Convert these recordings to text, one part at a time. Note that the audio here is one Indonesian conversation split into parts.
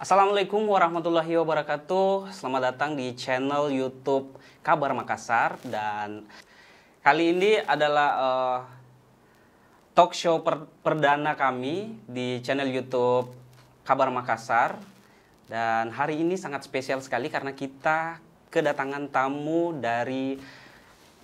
Assalamualaikum warahmatullahi wabarakatuh. Selamat datang di channel YouTube Kabar Makassar. Dan kali ini adalah talk show perdana kami di channel YouTube Kabar Makassar. Dan hari ini sangat spesial sekali karena kita kedatangan tamu dari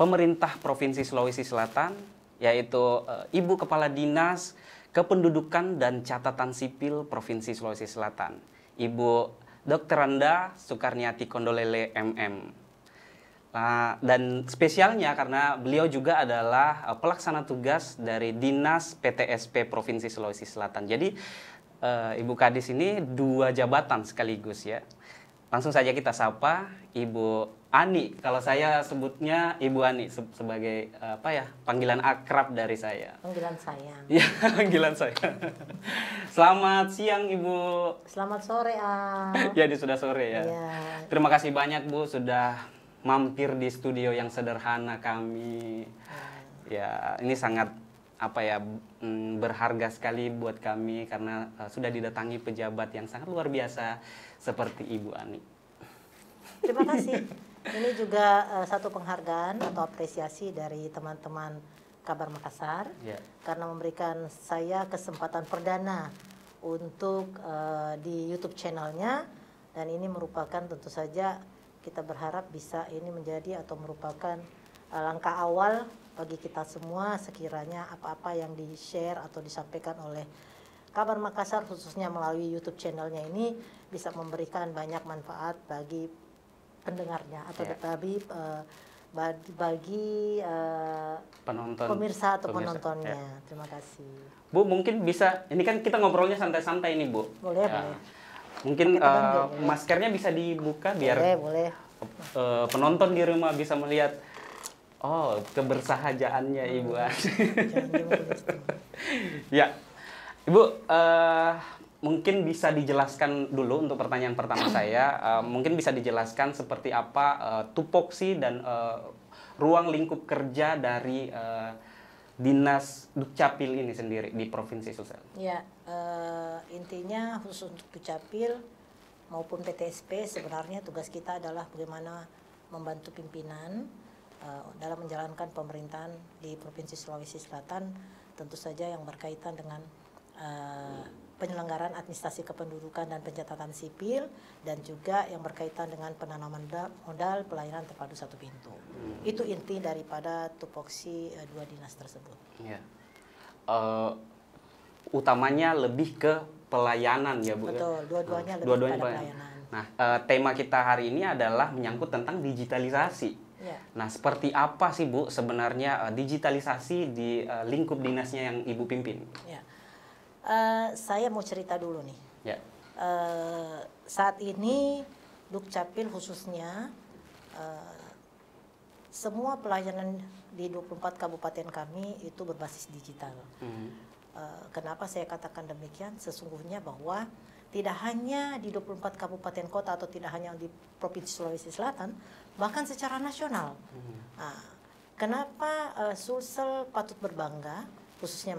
pemerintah Provinsi Sulawesi Selatan, yaitu Ibu Kepala Dinas Kependudukan dan Catatan Sipil Provinsi Sulawesi Selatan, Ibu Dr. Randa Sukarniati Kondolele MM. Dan spesialnya karena beliau juga adalah pelaksana tugas dari Dinas PTSP Provinsi Sulawesi Selatan. Jadi Ibu Kadis ini dua jabatan sekaligus ya. Langsung saja kita sapa Ibu Ani. Kalau saya sebutnya Ibu Ani sebagai panggilan akrab dari saya. Panggilan sayang. Ya, panggilan saya. Selamat siang Ibu. Selamat sore, Jadi sudah sore ya. Ya. Terima kasih banyak Bu sudah mampir di studio yang sederhana kami. Ya, ini sangat berharga sekali buat kami karena sudah didatangi pejabat yang sangat luar biasa seperti Ibu Ani. Terima kasih. Ini juga satu penghargaan atau apresiasi dari teman-teman Kabar Makassar karena memberikan saya kesempatan perdana untuk di YouTube channelnya, dan ini merupakan tentu saja kita berharap bisa ini menjadi atau merupakan langkah awal bagi kita semua sekiranya apa-apa yang di-share atau disampaikan oleh Kabar Makassar khususnya melalui YouTube channelnya ini bisa memberikan banyak manfaat bagi pendengarnya atau bagi pemirsa atau penontonnya. Terima kasih. Bu, mungkin bisa, ini kan kita ngobrolnya santai-santai nih Bu. Boleh, boleh. Mungkin maskernya bisa dibuka biar boleh. Penonton di rumah bisa melihat kebersahajaannya Ibu Ani. Ya, Ibu, mungkin bisa dijelaskan dulu untuk pertanyaan pertama saya. Mungkin bisa dijelaskan seperti apa tupoksi dan ruang lingkup kerja dari Dinas Dukcapil ini sendiri di Provinsi Sulsel. Ya, intinya khusus untuk Dukcapil maupun PTSP sebenarnya tugas kita adalah bagaimana membantu pimpinan dalam menjalankan pemerintahan di Provinsi Sulawesi Selatan, tentu saja yang berkaitan dengan penyelenggaraan administrasi kependudukan dan pencatatan sipil, dan juga yang berkaitan dengan penanaman modal pelayanan terpadu satu pintu. Itu inti daripada tupoksi dua dinas tersebut. Ya. Utamanya lebih ke pelayanan ya Bu. Betul, dua-duanya lebih pada pelayanan. Nah, tema kita hari ini adalah menyangkut tentang digitalisasi. Ya. Nah, seperti apa sih Bu sebenarnya digitalisasi di lingkup dinasnya yang Ibu pimpin? Ya. Saya mau cerita dulu nih. Ya. Saat ini Dukcapil khususnya semua pelayanan di 24 kabupaten kami itu berbasis digital. Kenapa saya katakan demikian? Sesungguhnya bahwa tidak hanya di 24 kabupaten kota atau tidak hanya di Provinsi Sulawesi Selatan, bahkan secara nasional. Kenapa Sulsel patut berbangga, khususnya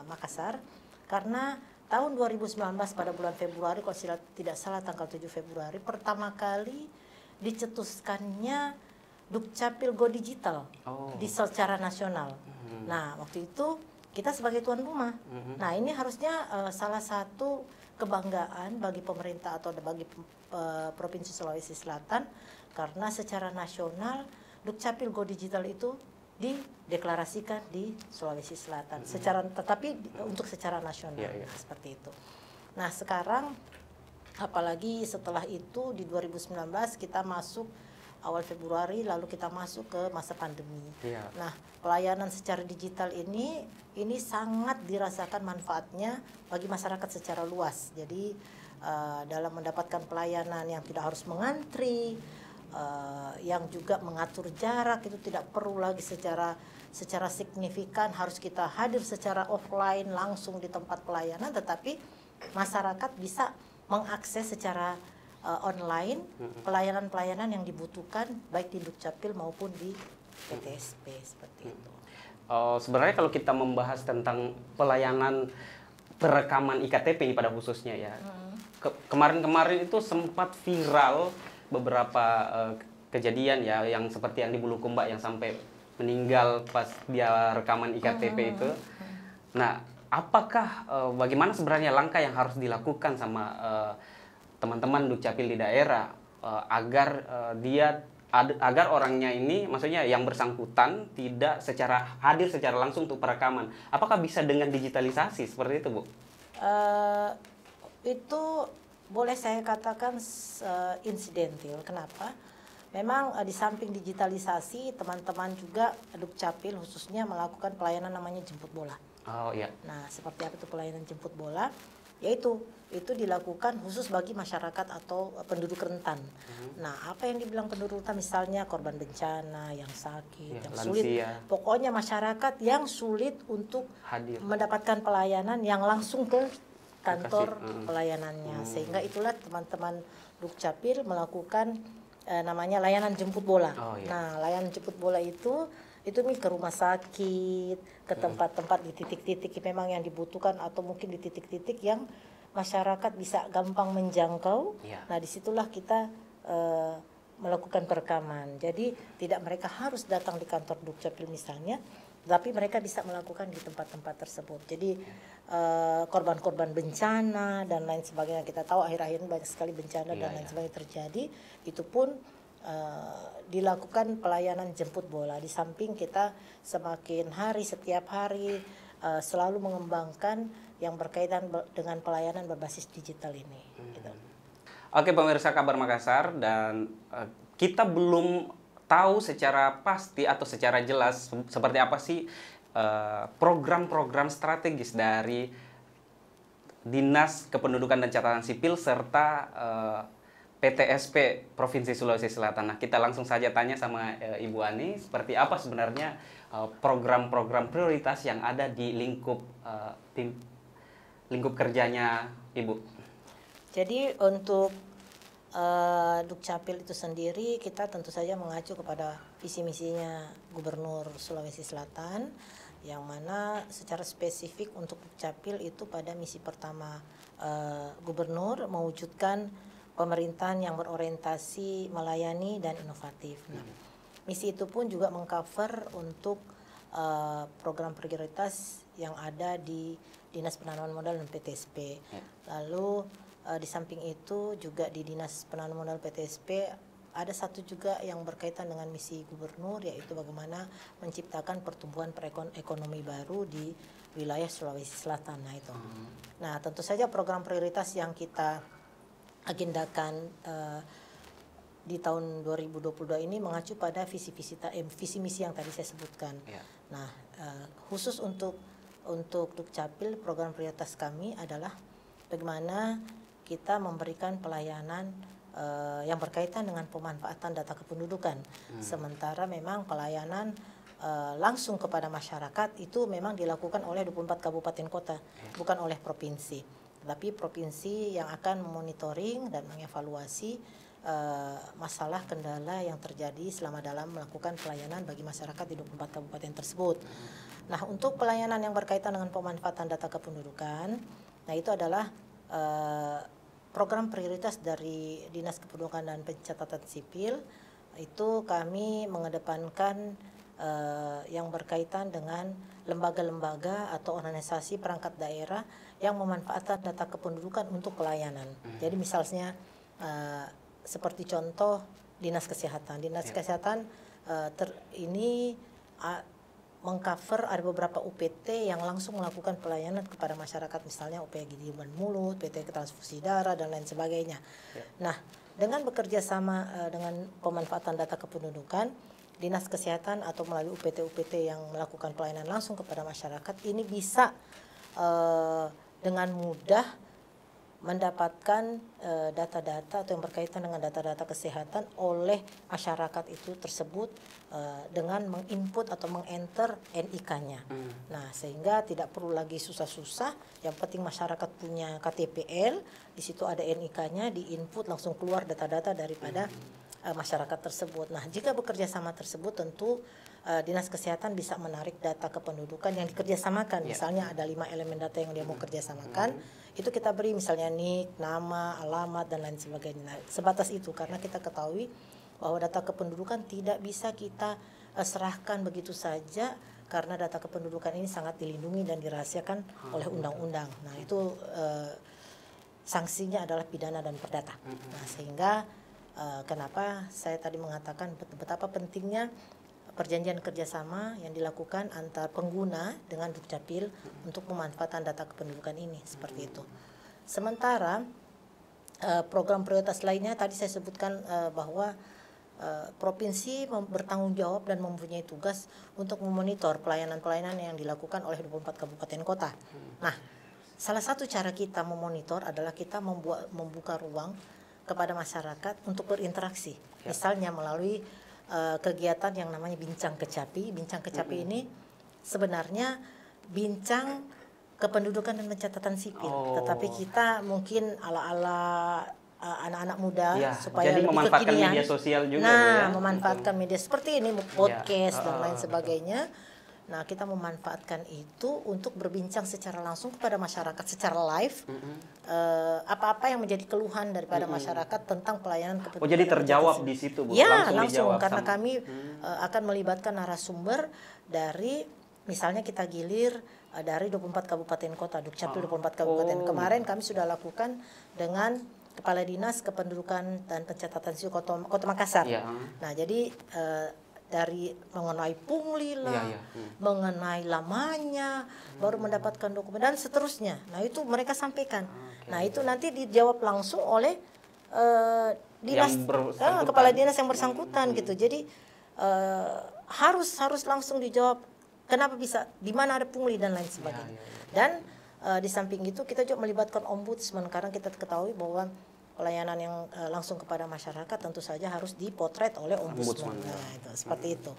Makassar, karena tahun 2019 pada bulan Februari, kalau tidak salah tanggal 7 Februari, pertama kali dicetuskannya Dukcapil Go Digital secara nasional. Nah, waktu itu kita sebagai tuan rumah. Nah, ini harusnya salah satu kebanggaan bagi pemerintah atau bagi Provinsi Sulawesi Selatan, karena secara nasional Dukcapil Go Digital itu dideklarasikan di Sulawesi Selatan, tetapi untuk secara nasional seperti itu. Nah, sekarang apalagi setelah itu di 2019 kita masuk awal Februari, lalu kita masuk ke masa pandemi. Nah, pelayanan secara digital ini sangat dirasakan manfaatnya bagi masyarakat secara luas. Jadi dalam mendapatkan pelayanan yang tidak harus mengantri, yang juga mengatur jarak, itu tidak perlu lagi secara signifikan harus kita hadir secara offline langsung di tempat pelayanan, tetapi masyarakat bisa mengakses secara online pelayanan-pelayanan yang dibutuhkan baik di Dukcapil maupun di PTSP seperti itu. Sebenarnya kalau kita membahas tentang pelayanan perekaman IKTP ini pada khususnya ya, kemarin-kemarin itu sempat viral beberapa kejadian ya, yang seperti yang di Bulukumba yang sampai meninggal pas dia rekaman iktp itu. Nah, apakah bagaimana sebenarnya langkah yang harus dilakukan sama teman-teman Dukcapil di daerah agar agar orangnya ini, maksudnya yang bersangkutan tidak hadir secara langsung untuk perekaman? Apakah bisa dengan digitalisasi seperti itu, Bu? Itu boleh saya katakan insidental. Kenapa? Memang di samping digitalisasi, teman-teman juga Dukcapil khususnya melakukan pelayanan namanya jemput bola. Oh iya. Nah, seperti apa itu pelayanan jemput bola? Yaitu itu dilakukan khusus bagi masyarakat atau penduduk rentan. Nah, apa yang dibilang penduduk rentan, misalnya korban bencana, yang sakit, Ya, yang lansia. sulit, pokoknya masyarakat yang sulit untuk Hadir. mendapatkan pelayanan yang langsung ke kantor pelayanannya. Sehingga itulah teman-teman Dukcapil melakukan namanya layanan jemput bola. Oh, iya. Nah, layanan jemput bola itu nih ke rumah sakit, ke tempat-tempat di titik-titik memang yang dibutuhkan, atau mungkin di titik-titik yang masyarakat bisa gampang menjangkau. Ya. Nah, disitulah kita melakukan perekaman. Jadi tidak mereka harus datang di kantor Dukcapil misalnya, tapi mereka bisa melakukan di tempat-tempat tersebut. Jadi korban-korban bencana dan lain sebagainya, kita tahu akhir-akhir ini banyak sekali bencana dan lain sebagainya terjadi, itu pun dilakukan pelayanan jemput bola. Di samping kita semakin hari, setiap hari selalu mengembangkan yang berkaitan dengan pelayanan berbasis digital ini. Gitu. Oke, pemirsa Kabar Makassar, dan kita belum tahu secara pasti atau secara jelas seperti apa sih program-program strategis dari Dinas Kependudukan dan Catatan Sipil serta PTSP Provinsi Sulawesi Selatan. Nah, kita langsung saja tanya sama Ibu Ani, seperti apa sebenarnya program-program prioritas yang ada di lingkup kerjanya Ibu. Jadi untuk Dukcapil itu sendiri, kita tentu saja mengacu kepada visi misinya Gubernur Sulawesi Selatan, yang mana secara spesifik untuk Dukcapil itu pada misi pertama Gubernur mewujudkan pemerintahan yang berorientasi melayani dan inovatif. Nah, misi itu pun juga mengcover untuk program prioritas yang ada di Dinas Penanaman Modal dan PTSP. Lalu di samping itu juga di Dinas Penanaman Modal PTSP ada satu juga yang berkaitan dengan misi Gubernur, yaitu bagaimana menciptakan pertumbuhan ekonomi baru di wilayah Sulawesi Selatan. Nah, itu. Nah, tentu saja program prioritas yang kita agendakan di tahun 2022 ini mengacu pada visi misi yang tadi saya sebutkan. Ya. Nah, khusus untuk Dukcapil, program prioritas kami adalah bagaimana kita memberikan pelayanan yang berkaitan dengan pemanfaatan data kependudukan. Sementara memang pelayanan langsung kepada masyarakat itu memang dilakukan oleh 24 kabupaten kota, bukan oleh provinsi. Tapi provinsi yang akan memonitoring dan mengevaluasi masalah kendala yang terjadi selama dalam melakukan pelayanan bagi masyarakat di 24 kabupaten tersebut. Nah, untuk pelayanan yang berkaitan dengan pemanfaatan data kependudukan, nah itu adalah program prioritas dari Dinas Kependudukan dan Pencatatan Sipil. Itu kami mengedepankan yang berkaitan dengan lembaga-lembaga atau organisasi perangkat daerah yang memanfaatkan data kependudukan untuk pelayanan. Jadi misalnya seperti contoh Dinas Kesehatan. Dinas Kesehatan ini mengcover ada beberapa UPT yang langsung melakukan pelayanan kepada masyarakat, misalnya UPT Gigiman Mulut, PT Transfusi Darah, dan lain sebagainya. Nah, dengan bekerja sama dengan pemanfaatan data kependudukan, Dinas Kesehatan atau melalui UPT-UPT yang melakukan pelayanan langsung kepada masyarakat ini bisa dengan mudah mendapatkan data-data atau yang berkaitan dengan data-data kesehatan oleh masyarakat itu tersebut dengan menginput atau mengenter NIK-nya. Nah, sehingga tidak perlu lagi susah-susah, yang penting masyarakat punya KTPL, di situ ada NIK-nya, diinput langsung keluar data-data daripada masyarakat tersebut. Nah, jika bekerja sama tersebut tentu Dinas Kesehatan bisa menarik data kependudukan yang dikerjasamakan. Misalnya ada 5 elemen data yang dia mau kerjasamakan, itu kita beri misalnya NIK, nama, alamat, dan lain sebagainya. Nah, sebatas itu karena kita ketahui bahwa data kependudukan tidak bisa kita serahkan begitu saja karena data kependudukan ini sangat dilindungi dan dirahasiakan oleh undang-undang. Nah, itu sanksinya adalah pidana dan perdata. Nah, sehingga kenapa saya tadi mengatakan betapa pentingnya perjanjian kerjasama yang dilakukan antar pengguna dengan Dukcapil untuk pemanfaatan data kependudukan ini, seperti itu. Sementara program prioritas lainnya tadi saya sebutkan bahwa provinsi bertanggung jawab dan mempunyai tugas untuk memonitor pelayanan-pelayanan yang dilakukan oleh 24 kabupaten kota. Nah, salah satu cara kita memonitor adalah kita membuka ruang kepada masyarakat untuk berinteraksi. Misalnya melalui kegiatan yang namanya Bincang Kecapi. Bincang Kecapi ini sebenarnya bincang kependudukan dan pencatatan sipil. Tetapi kita mungkin ala-ala anak-anak muda supaya jadi lebih memanfaatkan kekinian. media sosial juga. Nah, memanfaatkan media seperti ini, podcast dan lain sebagainya. Nah, kita memanfaatkan itu untuk berbincang secara langsung kepada masyarakat secara live. Apa-apa yang menjadi keluhan daripada masyarakat tentang pelayanan kependudukan. Jadi terjawab di situ, Bu? Ya, langsung karena kami akan melibatkan narasumber dari, misalnya kita gilir dari 24 kabupaten kota, Dukcapil 24 kabupaten. Kemarin kami sudah lakukan dengan Kepala Dinas Kependudukan dan Pencatatan Sipil Kota Makassar. Nah, jadi dari mengenai pungli lah, mengenai lamanya, baru mendapatkan dokumen dan seterusnya. Nah, itu mereka sampaikan. Nah, itu nanti dijawab langsung oleh dinas kepala dinas yang bersangkutan gitu. Jadi harus langsung dijawab kenapa bisa, di mana ada pungli dan lain sebagainya. Dan di samping itu kita juga melibatkan ombudsman karena kita ketahui bahwa pelayanan yang langsung kepada masyarakat tentu saja harus dipotret oleh ombudsman. Nah, itu seperti itu.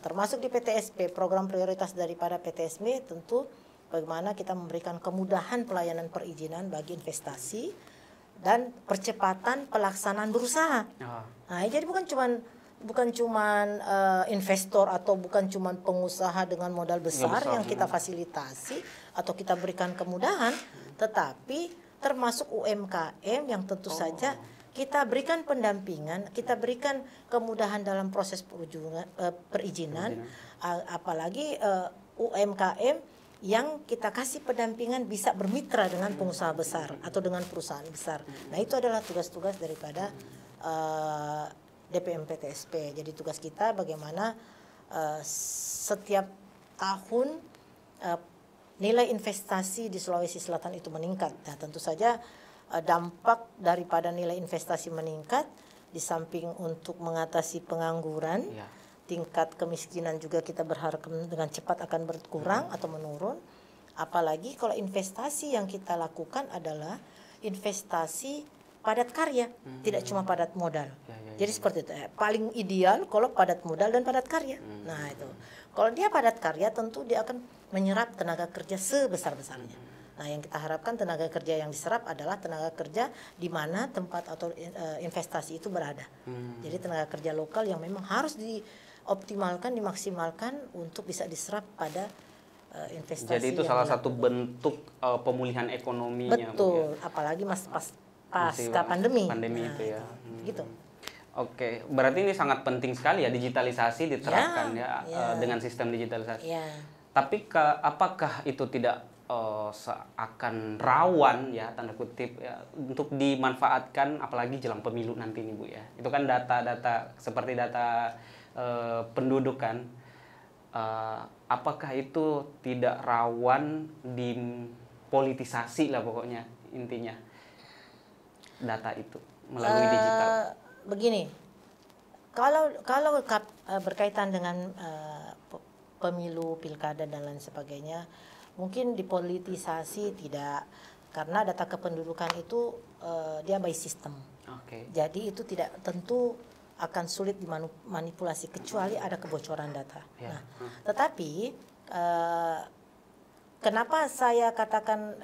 Termasuk di PTSP, program prioritas daripada PTSP tentu bagaimana kita memberikan kemudahan pelayanan perizinan bagi investasi dan percepatan pelaksanaan berusaha. Nah, jadi bukan cuman investor atau bukan cuman pengusaha dengan modal besar yang kita fasilitasi atau kita berikan kemudahan, tetapi termasuk UMKM yang tentu saja kita berikan pendampingan, kita berikan kemudahan dalam proses perizinan, apalagi UMKM yang kita kasih pendampingan bisa bermitra dengan pengusaha besar atau dengan perusahaan besar. Nah, itu adalah tugas-tugas daripada DPM PTSP. Jadi tugas kita bagaimana setiap tahun nilai investasi di Sulawesi Selatan itu meningkat. Nah, tentu saja dampak daripada nilai investasi meningkat di samping untuk mengatasi pengangguran, tingkat kemiskinan juga kita berharap dengan cepat akan berkurang atau menurun. Apalagi kalau investasi yang kita lakukan adalah investasi padat karya, tidak cuma padat modal. Jadi seperti itu. Paling ideal kalau padat modal dan padat karya. Nah, itu. Kalau dia padat karya tentu dia akan menyerap tenaga kerja sebesar-besarnya. Nah, yang kita harapkan tenaga kerja yang diserap adalah tenaga kerja di mana tempat atau investasi itu berada. Jadi tenaga kerja lokal yang memang harus dioptimalkan, dimaksimalkan untuk bisa diserap pada investasi. Jadi itu salah satu bentuk pemulihan ekonominya. Betul, apalagi pasca pandemi. Pandemi itu ya. Gitu. Oke, berarti ini sangat penting sekali ya digitalisasi diterapkan dengan sistem digitalisasi. Tapi apakah itu tidak seakan rawan ya tanda kutip ya untuk dimanfaatkan apalagi jelang pemilu nanti nih Bu ya? Itu kan data-data seperti data penduduk kan. Apakah itu tidak rawan dipolitisasi lah pokoknya intinya data itu melalui digital? Begini, kalau berkaitan dengan pemilu, pilkada dan lain sebagainya, mungkin dipolitisasi tidak, karena data kependudukan itu dia by system. Jadi itu tidak tentu akan sulit dimanipulasi kecuali ada kebocoran data. Nah, tetapi kenapa saya katakan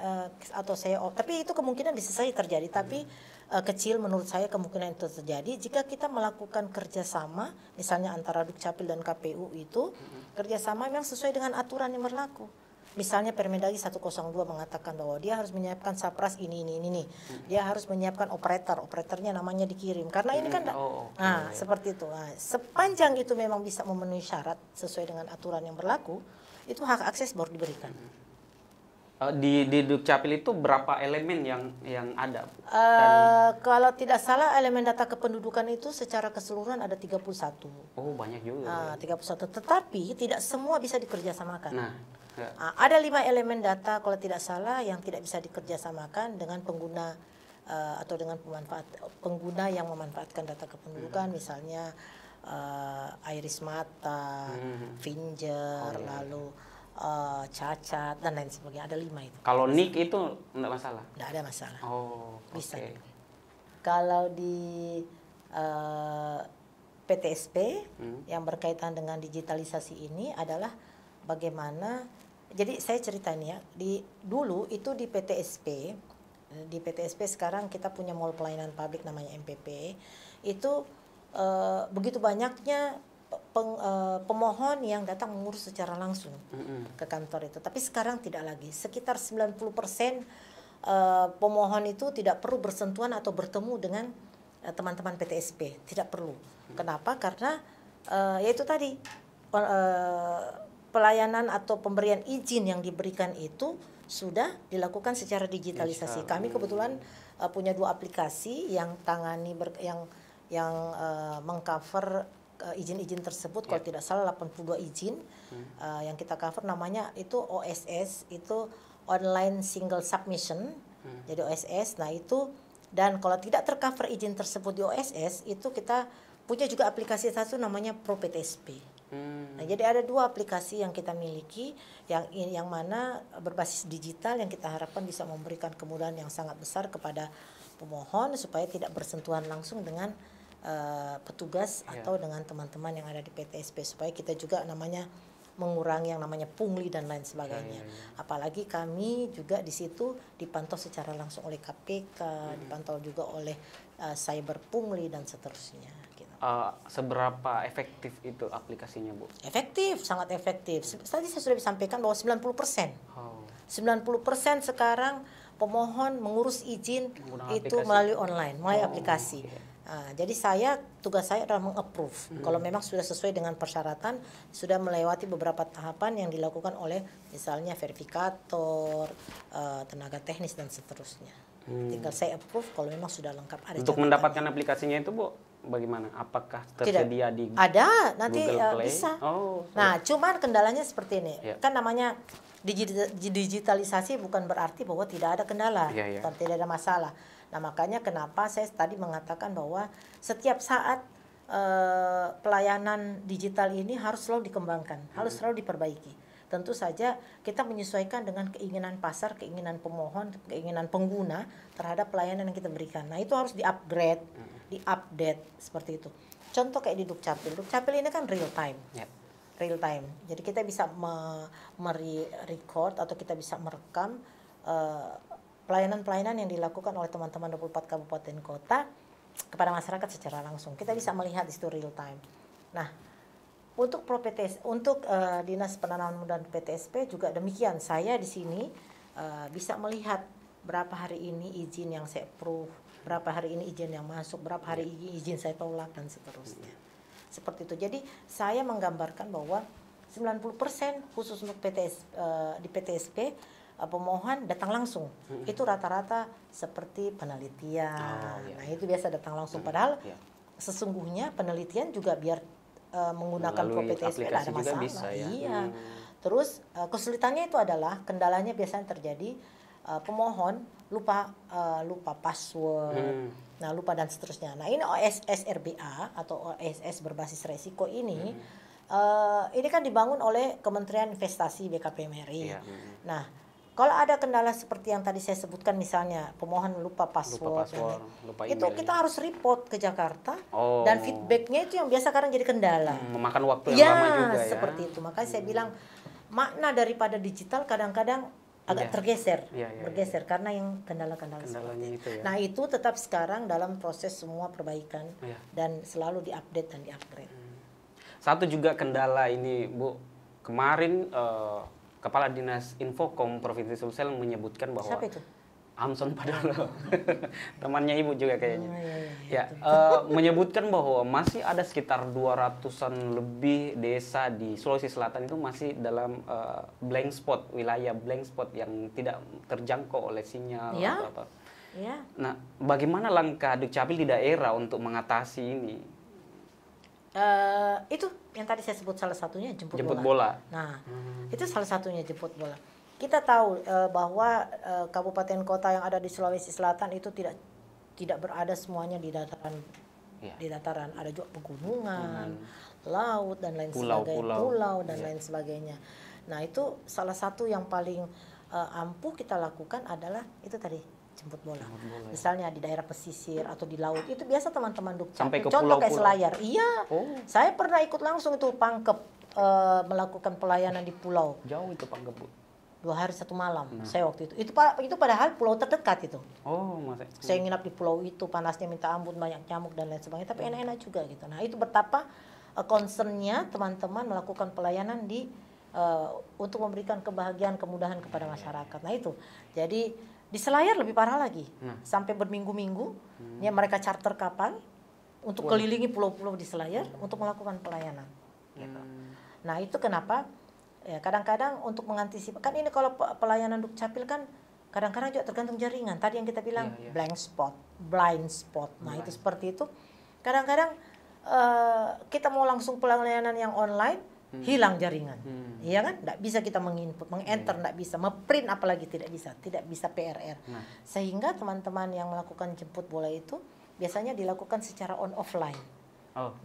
atau saya tapi itu kemungkinan bisa saja terjadi, tapi kecil menurut saya kemungkinan itu terjadi jika kita melakukan kerjasama, misalnya antara Dukcapil dan KPU itu kerjasama memang sesuai dengan aturan yang berlaku. Misalnya Permendagri 102 mengatakan bahwa dia harus menyiapkan sapras ini. Dia harus menyiapkan operatornya namanya dikirim. Karena ini kan seperti itu. Nah, sepanjang itu memang bisa memenuhi syarat sesuai dengan aturan yang berlaku, itu hak akses baru diberikan. Di Dukcapil itu berapa elemen yang ada? Kalau tidak salah elemen data kependudukan itu secara keseluruhan ada 31. Oh, banyak juga. 31. Tetapi tidak semua bisa dikerjasamakan. Nah, ada 5 elemen data kalau tidak salah yang tidak bisa dikerjasamakan dengan pengguna atau dengan pengguna yang memanfaatkan data kependudukan, misalnya iris mata, finger, lalu cacat dan lain sebagainya. Ada 5 itu. Kalau NIK itu enggak masalah? Enggak ada masalah. Oh, bisa. Okay. Kalau di PTSP yang berkaitan dengan digitalisasi ini adalah bagaimana. Jadi saya cerita ini ya, dulu itu di PTSP sekarang kita punya mall pelayanan publik namanya MPP, itu begitu banyaknya pemohon yang datang mengurus secara langsung ke kantor itu. Tapi sekarang tidak lagi, sekitar 90% pemohon itu tidak perlu bersentuhan atau bertemu dengan teman-teman PTSP, tidak perlu. Kenapa? Karena yaitu tadi pelayanan atau pemberian izin yang diberikan itu sudah dilakukan secara digitalisasi. Kami kebetulan punya 2 aplikasi yang tangani yang mengcover izin-izin tersebut. Kalau tidak salah 82 izin yang kita cover, namanya itu OSS, itu Online Single Submission. Jadi OSS. Nah itu, dan kalau tidak tercover izin tersebut di OSS, itu kita punya juga aplikasi satu namanya Pro PTSP. Nah, jadi ada 2 aplikasi yang kita miliki yang mana berbasis digital yang kita harapkan bisa memberikan kemudahan yang sangat besar kepada pemohon supaya tidak bersentuhan langsung dengan petugas atau dengan teman-teman yang ada di PTSP, supaya kita juga namanya mengurangi yang namanya pungli dan lain sebagainya. Apalagi kami juga di situ dipantau secara langsung oleh KPK, dipantau juga oleh cyber pungli dan seterusnya. Seberapa efektif itu aplikasinya, Bu? Efektif, sangat efektif. Tadi saya sudah sampaikan bahwa 90%. 90% sekarang pemohon mengurus izin itu melalui online, melalui aplikasi. Jadi tugas saya adalah meng-approve. Kalau memang sudah sesuai dengan persyaratan, sudah melewati beberapa tahapan yang dilakukan oleh misalnya verifikator, tenaga teknis dan seterusnya. Tinggal saya approve kalau memang sudah lengkap. Ada untuk mendapatkan aplikasinya itu, Bu, bagaimana? Apakah tersedia di ada nanti Google Play? Bisa. Nah, cuman kendalanya seperti ini. Kan namanya digitalisasi bukan berarti bahwa tidak ada kendala, tidak ada masalah. Nah, makanya kenapa saya tadi mengatakan bahwa setiap saat pelayanan digital ini harus selalu dikembangkan, harus selalu diperbaiki. Tentu saja kita menyesuaikan dengan keinginan pasar, keinginan pemohon, keinginan pengguna terhadap pelayanan yang kita berikan. Nah, itu harus di-upgrade, di-update seperti itu. Contoh kayak di Dukcapil. Dukcapil ini kan real time. Real time. Jadi kita bisa merecord atau kita bisa merekam pelayanan-pelayanan yang dilakukan oleh teman-teman 24 kabupaten kota kepada masyarakat secara langsung. Kita bisa melihat di situ real time. Nah, untuk Dinas Penanaman Modal PTSP juga demikian. Saya di sini bisa melihat berapa hari ini izin yang saya approve, berapa hari ini izin yang masuk, berapa hari ini izin saya tolak dan seterusnya. Seperti itu. Jadi saya menggambarkan bahwa 90% khusus untuk di PTSP pemohon datang langsung. Itu rata-rata seperti penelitian. Nah, itu biasa datang langsung. Padahal sesungguhnya penelitian juga biar menggunakan Pro PTSP tidak ada masalah. Bisa, ya? Iya. Terus kesulitannya itu adalah kendalanya biasanya terjadi pemohon lupa password, nah lupa dan seterusnya. Nah, ini OSS RBA atau OSS berbasis resiko ini kan dibangun oleh Kementerian Investasi BKPMRI. Nah, kalau ada kendala seperti yang tadi saya sebutkan, misalnya pemohon lupa password itu kita harus report ke Jakarta, dan feedbacknya itu yang biasa kadang jadi kendala. Memakan waktu yang lama juga ya. Seperti itu. Makanya saya bilang makna daripada digital kadang-kadang agak tergeser, bergeser karena yang kendala-kendala kendalanya itu ya. Nah itu tetap sekarang dalam proses semua perbaikan dan selalu diupdate dan diupgrade. Satu juga kendala ini Bu, kemarin Kepala Dinas Infokom Provinsi Sulsel menyebutkan bahwa Siapa itu? Amson Padolo, temannya Ibu juga kayaknya. Iya, Menyebutkan bahwa masih ada sekitar 200-an lebih desa di Sulawesi Selatan itu masih dalam blank spot, wilayah blank spot yang tidak terjangkau oleh sinyal atau apa. Ya. Nah, bagaimana langkah Dukcapil di daerah untuk mengatasi ini? Itu yang tadi saya sebut salah satunya jemput bola. Nah, itu salah satunya jemput bola. Kita tahu bahwa kabupaten kota yang ada di Sulawesi Selatan itu tidak berada semuanya di dataran. Di dataran ada juga pegunungan, laut dan lain sebagainya, pulau dan lain sebagainya. Nah, itu salah satu yang paling ampuh kita lakukan adalah itu tadi jemput bola. Misalnya di daerah pesisir atau di laut itu biasa teman-teman Dukcapil. Sampai ke contoh kayak pulau-pulau. Selayar. Iya. Saya pernah ikut langsung itu Pangkep melakukan pelayanan di pulau. Jauh itu Pangkep, Bu. 2 hari 1 malam saya waktu itu. Itu padahal pulau terdekat itu. Oh, Mas. Saya nginap di pulau itu, panasnya minta ampun, banyak nyamuk dan lain sebagainya, tapi enak-enak juga gitu. Nah, itu betapa concernnya teman-teman melakukan pelayanan di untuk memberikan kebahagiaan, kemudahan kepada masyarakat. Nah, itu. Jadi di Selayar lebih parah lagi. Sampai berminggu-minggu ya mereka charter kapal untuk kelilingi pulau-pulau di Selayar untuk melakukan pelayanan. Gitu. Nah, itu kenapa ya kadang-kadang untuk mengantisipasi kan ini kalau pelayanan Dukcapil kan kadang-kadang juga tergantung jaringan. Tadi yang kita bilang blind spot. Nah, itu seperti itu. Kadang-kadang kita mau langsung pelayanan yang online hilang jaringan. Iya kan? Tidak bisa kita menginput, mengenter tidak bisa, ngeprint apalagi tidak bisa PRR. Sehingga teman-teman yang melakukan jemput bola itu biasanya dilakukan secara on offline.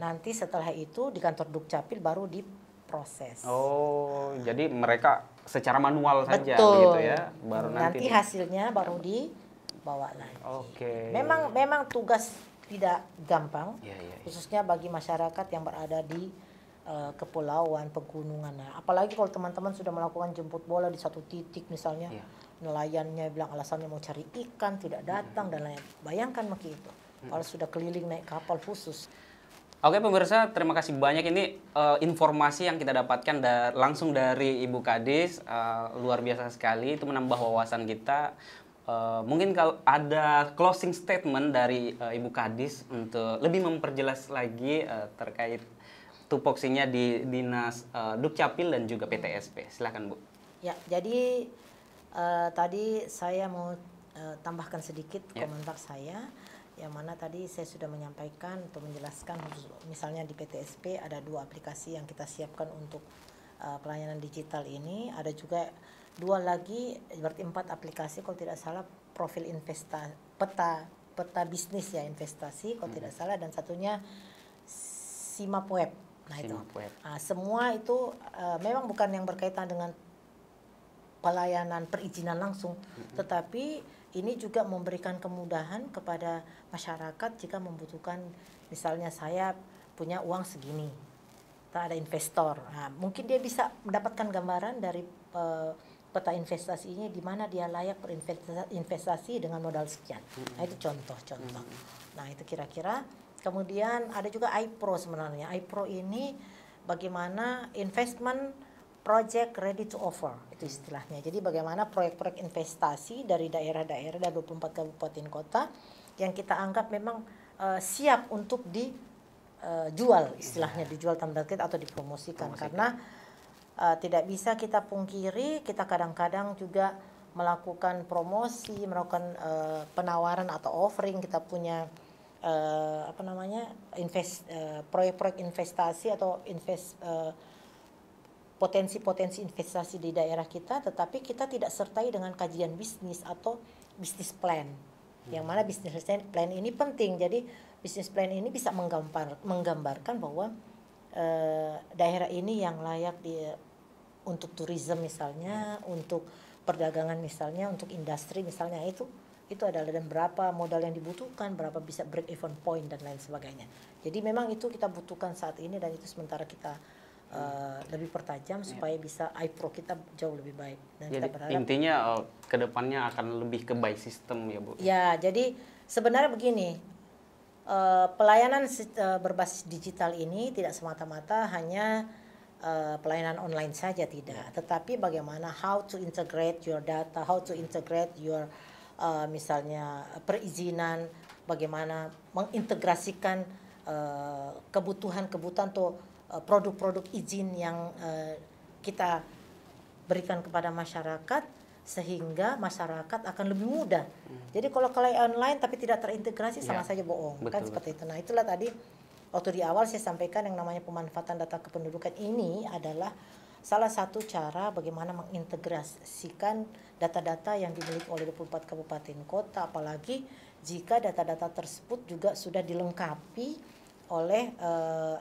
Nanti setelah itu di kantor Dukcapil baru diproses. Oh, jadi mereka secara manual saja Betul. begitu ya, baru nanti hasilnya baru dibawa lagi. Oke. Memang tugas tidak gampang, khususnya bagi masyarakat yang berada di kepulauan, pegunungan. Nah, apalagi kalau teman-teman sudah melakukan jemput bola di satu titik misalnya, nelayannya bilang alasannya mau cari ikan tidak datang dan lain. Bayangkan begitu. Kalau sudah keliling naik kapal khusus. Oke pemirsa, terima kasih banyak ini informasi yang kita dapatkan langsung dari Ibu Kadis, luar biasa sekali, itu menambah wawasan kita. Mungkin kalau ada closing statement dari Ibu Kadis untuk lebih memperjelas lagi terkait tupoksinya di Dinas Dukcapil dan juga PTSP. Silakan Bu. Ya, jadi tadi saya mau tambahkan sedikit komentar saya. Yang mana tadi saya sudah menyampaikan untuk menjelaskan misalnya di PTSP ada 2 aplikasi yang kita siapkan untuk pelayanan digital ini, ada juga 2 lagi berarti 4 aplikasi kalau tidak salah profil investasi peta bisnis ya investasi kalau tidak salah, dan satunya Simap Web. Nah itu semua itu memang bukan yang berkaitan dengan pelayanan perizinan langsung, tetapi ini juga memberikan kemudahan kepada masyarakat jika membutuhkan, misalnya saya punya uang segini, tak ada investor, nah, mungkin dia bisa mendapatkan gambaran dari peta investasinya di mana dia layak berinvestasi dengan modal sekian. Nah itu contoh-contoh. Nah itu kira-kira. Kemudian ada juga iPro sebenarnya. iPro ini bagaimana investment project ready to offer, itu istilahnya. Jadi bagaimana proyek-proyek investasi dari daerah-daerah dan 24 kabupaten kota yang kita anggap memang siap untuk dijual, istilahnya dijual tanda kutip atau dipromosikan. Karena tidak bisa kita pungkiri, kita kadang-kadang juga melakukan promosi, melakukan penawaran atau offering, kita punya proyek-proyek investasi atau potensi-potensi investasi di daerah kita, tetapi kita tidak sertai dengan kajian bisnis atau bisnis plan. Yang mana bisnis plan ini penting. Jadi bisnis plan ini bisa menggambarkan bahwa daerah ini yang layak untuk tourism misalnya, untuk perdagangan misalnya, untuk industri misalnya, itu adalah, dan berapa modal yang dibutuhkan, berapa bisa break even point dan lain sebagainya. Jadi memang itu kita butuhkan saat ini, dan itu sementara kita lebih pertajam supaya bisa iPro kita jauh lebih baik. Dan Jadi kita berharap intinya ke depannya akan lebih ke by system ya Bu. ya, jadi sebenarnya begini, pelayanan berbasis digital ini tidak semata-mata hanya pelayanan online saja, tidak, tetapi bagaimana how to integrate your data, how to integrate your misalnya perizinan, bagaimana mengintegrasikan kebutuhan-kebutuhan atau produk-produk izin yang kita berikan kepada masyarakat, sehingga masyarakat akan lebih mudah. Jadi kalau online tapi tidak terintegrasi sama saja bohong, kan seperti itu. Nah, itulah tadi waktu di awal saya sampaikan yang namanya pemanfaatan data kependudukan ini adalah salah satu cara bagaimana mengintegrasikan data-data yang dimiliki oleh 24 kabupaten kota, apalagi jika data-data tersebut juga sudah dilengkapi oleh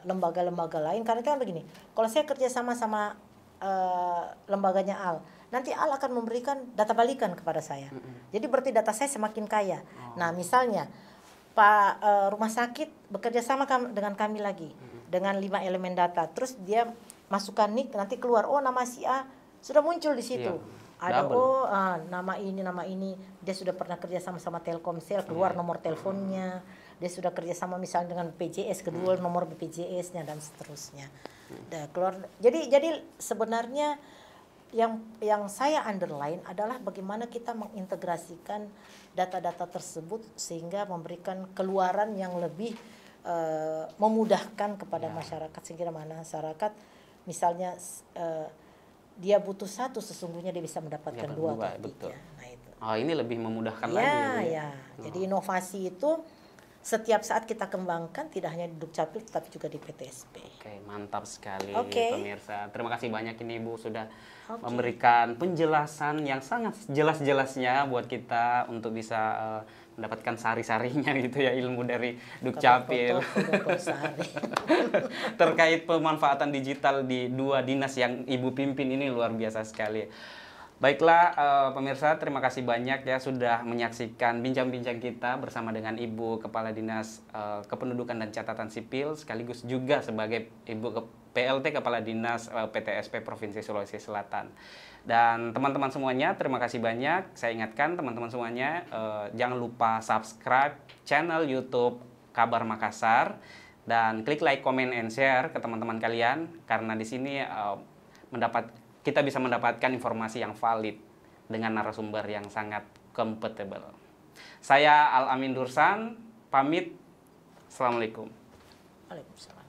lembaga-lembaga lain. Karena itu kan begini, kalau saya kerja sama lembaganya AL, nanti AL akan memberikan data balikan kepada saya. Jadi berarti data saya semakin kaya. Nah, misalnya Pak rumah sakit bekerja sama dengan kami lagi dengan 5 elemen data. Terus dia masukkan NIK, nanti keluar nama si A sudah muncul di situ. Ada nama ini dia sudah pernah kerja sama Telkomsel, keluar nomor teleponnya. Dia sudah kerja sama misalnya dengan BPJS, kedua nomor BPJS-nya dan seterusnya. Keluar. Jadi sebenarnya yang saya underline adalah bagaimana kita mengintegrasikan data-data tersebut sehingga memberikan keluaran yang lebih memudahkan kepada masyarakat, sehingga masyarakat misalnya dia butuh satu, sesungguhnya dia bisa mendapatkan dua atau tiga. Nah, itu. Ini lebih memudahkan lagi. Jadi inovasi itu setiap saat kita kembangkan, tidak hanya di Dukcapil tapi juga di PTSP. Oke, mantap sekali pemirsa. Terima kasih banyak ini Ibu sudah memberikan penjelasan yang sangat jelas-jelasnya buat kita untuk bisa mendapatkan sari-sarinya gitu ya, ilmu dari Dukcapil. Terkait pemanfaatan digital di 2 dinas yang Ibu pimpin ini luar biasa sekali. Baiklah pemirsa, terima kasih banyak ya sudah menyaksikan bincang-bincang kita bersama dengan Ibu Kepala Dinas Kependudukan dan Catatan Sipil, sekaligus juga sebagai Ibu PLT Kepala Dinas PTSP Provinsi Sulawesi Selatan. Dan teman-teman semuanya, terima kasih banyak. Saya ingatkan teman-teman semuanya, jangan lupa subscribe channel YouTube Kabar Makassar dan klik like, comment, and share ke teman-teman kalian, karena di sini kita bisa mendapatkan informasi yang valid dengan narasumber yang sangat kompatibel. Saya Al-Amin Dursan, pamit. Assalamualaikum. Waalaikumsalam.